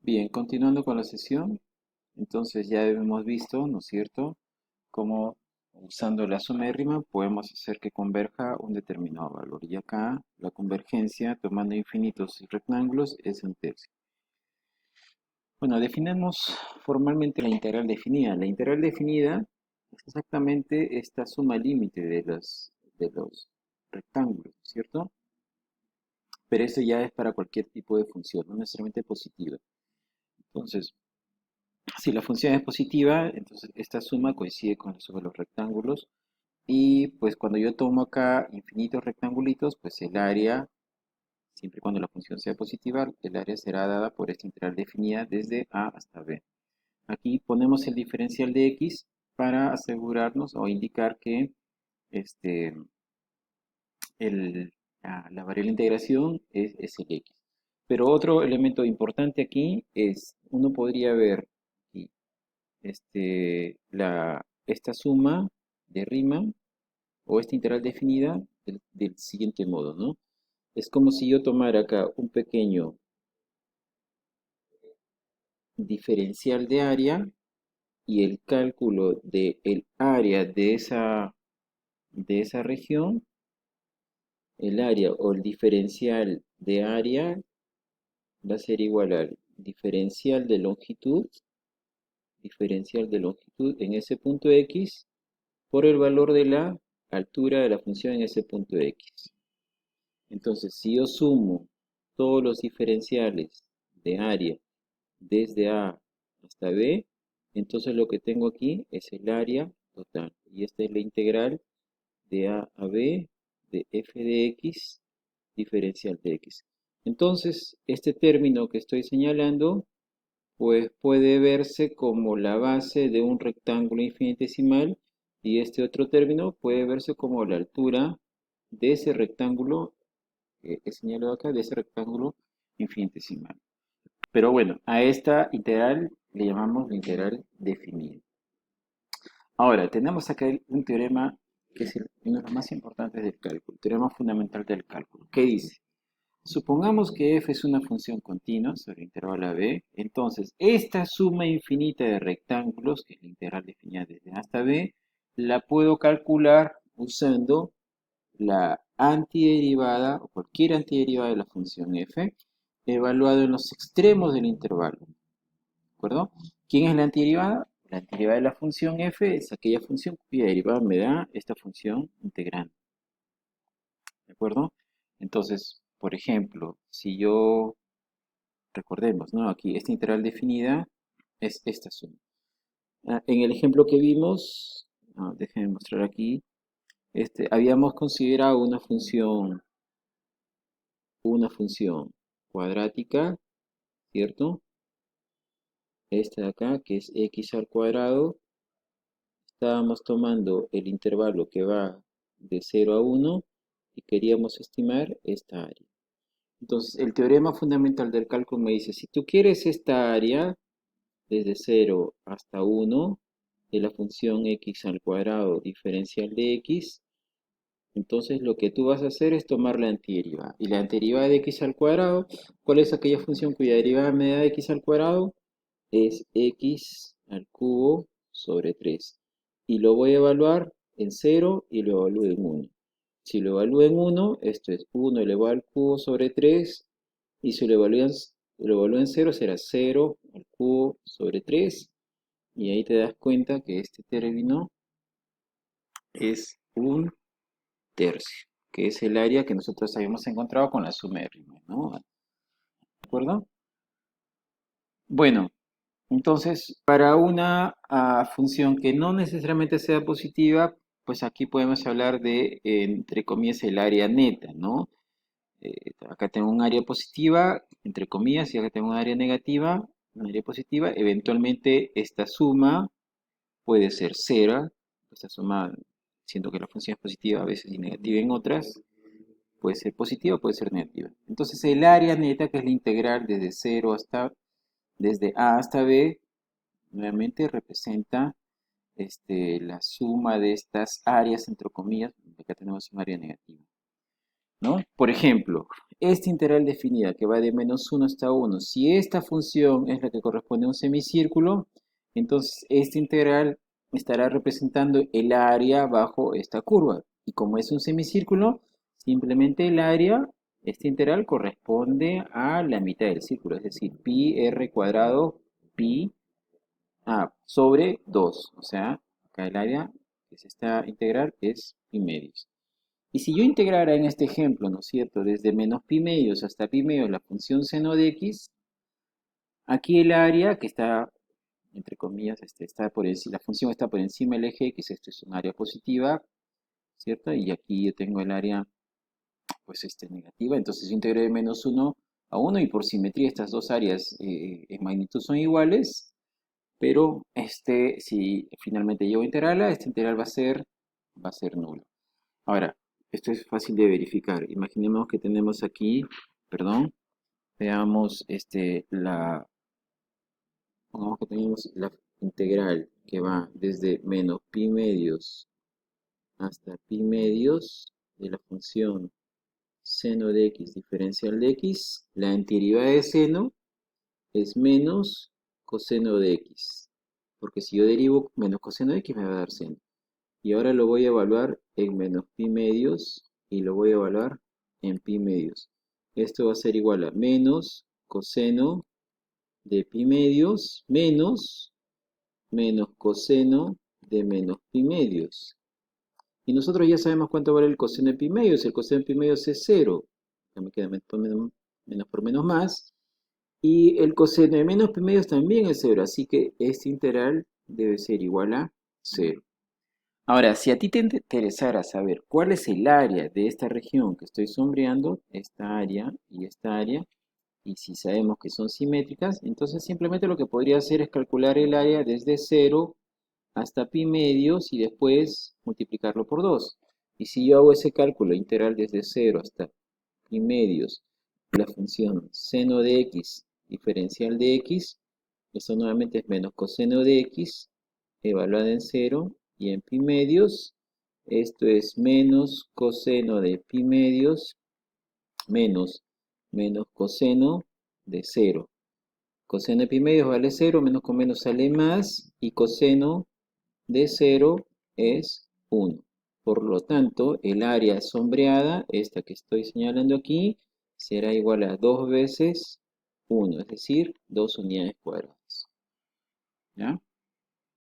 Bien, continuando con la sesión, entonces ya hemos visto, ¿no es cierto?, cómo usando la suma de Riemann podemos hacer que converja un determinado valor. Y acá la convergencia, tomando infinitos y rectángulos, es un tercio. Bueno, definamos formalmente la integral definida. La integral definida es exactamente esta suma límite de los rectángulos, ¿cierto? Pero eso ya es para cualquier tipo de función, no necesariamente positiva. Entonces, si la función es positiva, entonces esta suma coincide con la suma de los rectángulos. Y pues cuando yo tomo acá infinitos rectangulitos, pues el área, siempre y cuando la función sea positiva, el área será dada por esta integral definida desde A hasta B. Aquí ponemos el diferencial de x para asegurarnos o indicar que este, la variable de integración es el x. Pero otro elemento importante aquí es, uno podría ver aquí, esta suma de Riemann o esta integral definida del siguiente modo, ¿no? Es como si yo tomara acá un pequeño diferencial de área y el cálculo del área de esa región, el área o el diferencial de área va a ser igual al diferencial de longitud en ese punto x por el valor de la altura de la función en ese punto x. Entonces, si yo sumo todos los diferenciales de área desde A hasta B, entonces lo que tengo aquí es el área total. Y esta es la integral de A a B de f de x diferencial de x. Entonces, este término que estoy señalando, pues puede verse como la base de un rectángulo infinitesimal y este otro término puede verse como la altura de ese rectángulo que he señalado acá, de ese rectángulo infinitesimal. Pero bueno, a esta integral le llamamos la integral definida. Ahora, tenemos acá un teorema que es uno de los más importantes del cálculo, el teorema fundamental del cálculo, que dice, supongamos que f es una función continua sobre el intervalo b, entonces esta suma infinita de rectángulos, que es la integral definida desde A hasta b, la puedo calcular usando la antiderivada o cualquier antiderivada de la función f evaluado en los extremos del intervalo. ¿De acuerdo? ¿Quién es la antiderivada? La antiderivada de la función f es aquella función cuya derivada me da esta función integrante. ¿De acuerdo? Entonces, por ejemplo, si yo, recordemos, ¿no? Aquí esta integral definida es esta suma. En el ejemplo que vimos, déjenme mostrar aquí, habíamos considerado una función cuadrática, ¿cierto? Esta de acá, que es x al cuadrado, estábamos tomando el intervalo que va de 0 a 1 y queríamos estimar esta área. Entonces, el teorema fundamental del cálculo me dice, si tú quieres esta área desde 0 hasta 1 de la función x al cuadrado diferencial de x, entonces lo que tú vas a hacer es tomar la antiderivada. Y la antiderivada de x al cuadrado, ¿cuál es aquella función cuya derivada me da x al cuadrado? Es x al cubo sobre 3. Y lo voy a evaluar en 0 y lo evalúo en 1. Si lo evalúo en 1, esto es 1 elevado al cubo sobre 3. Y si lo evalúo en 0, será 0 al cubo sobre 3. Y ahí te das cuenta que este término es un tercio, que es el área que nosotros habíamos encontrado con la suma de Riemann, ¿no? ¿De acuerdo? Bueno, entonces, para una función que no necesariamente sea positiva, pues aquí podemos hablar de, entre comillas, el área neta, ¿no? Acá tengo un área positiva, entre comillas, y acá tengo un área negativa, un área positiva. Eventualmente esta suma puede ser cero. Esta suma, siento que la función es positiva a veces y negativa en otras, puede ser positiva o puede ser negativa. Entonces el área neta, que es la integral desde A hasta B, nuevamente representa la suma de estas áreas, entre comillas, acá tenemos un área negativa. ¿no? Por ejemplo, esta integral definida que va de -1 hasta 1, si esta función es la que corresponde a un semicírculo, entonces esta integral estará representando el área bajo esta curva. Y como es un semicírculo, simplemente el área, esta integral corresponde a la mitad del círculo, es decir, pi r cuadrado pi sobre 2. O sea, acá el área que es esta integral es pi medios. Y si yo integrara en este ejemplo, ¿no es cierto?, desde menos pi medios hasta pi medios la función seno de x, aquí el área que está, entre comillas, está por encima, la función está por encima del eje x, esto es un área positiva, ¿cierto? Y aquí yo tengo el área, pues, negativa, entonces yo integro de -1 a 1 y por simetría estas dos áreas en magnitud son iguales, pero si finalmente llego a integrarla, esta integral va a ser nula. Ahora, esto es fácil de verificar. Imaginemos que tenemos aquí, perdón, veamos pongamos que tenemos la integral que va desde menos pi medios hasta pi medios de la función seno de x diferencial de x. La antiderivada de seno es menos coseno de x, porque si yo derivo menos coseno de x me va a dar seno. Y ahora lo voy a evaluar en menos pi medios y lo voy a evaluar en pi medios. Esto va a ser igual a menos coseno de pi medios menos coseno de menos pi medios. Y nosotros ya sabemos cuánto vale el coseno de pi medios. El coseno de pi medios es 0. Ya me queda menos por menos más. Y el coseno de menos pi medios también es 0. Así que este integral debe ser igual a 0. Ahora, si a ti te interesara saber cuál es el área de esta región que estoy sombreando, esta área y esta área, y si sabemos que son simétricas, entonces simplemente lo que podría hacer es calcular el área desde 0 hasta pi medios y después multiplicarlo por 2. Y si yo hago ese cálculo integral desde 0 hasta pi medios, la función seno de x diferencial de x, eso nuevamente es menos coseno de x, evaluada en 0 y en pi medios, esto es menos coseno de pi medios menos coseno de 0. Coseno de pi medios vale 0, menos con menos sale más, y coseno de 0 es 1. Por lo tanto, el área sombreada, esta que estoy señalando aquí, será igual a 2 veces 1, es decir, 2 unidades cuadradas. ¿Ya?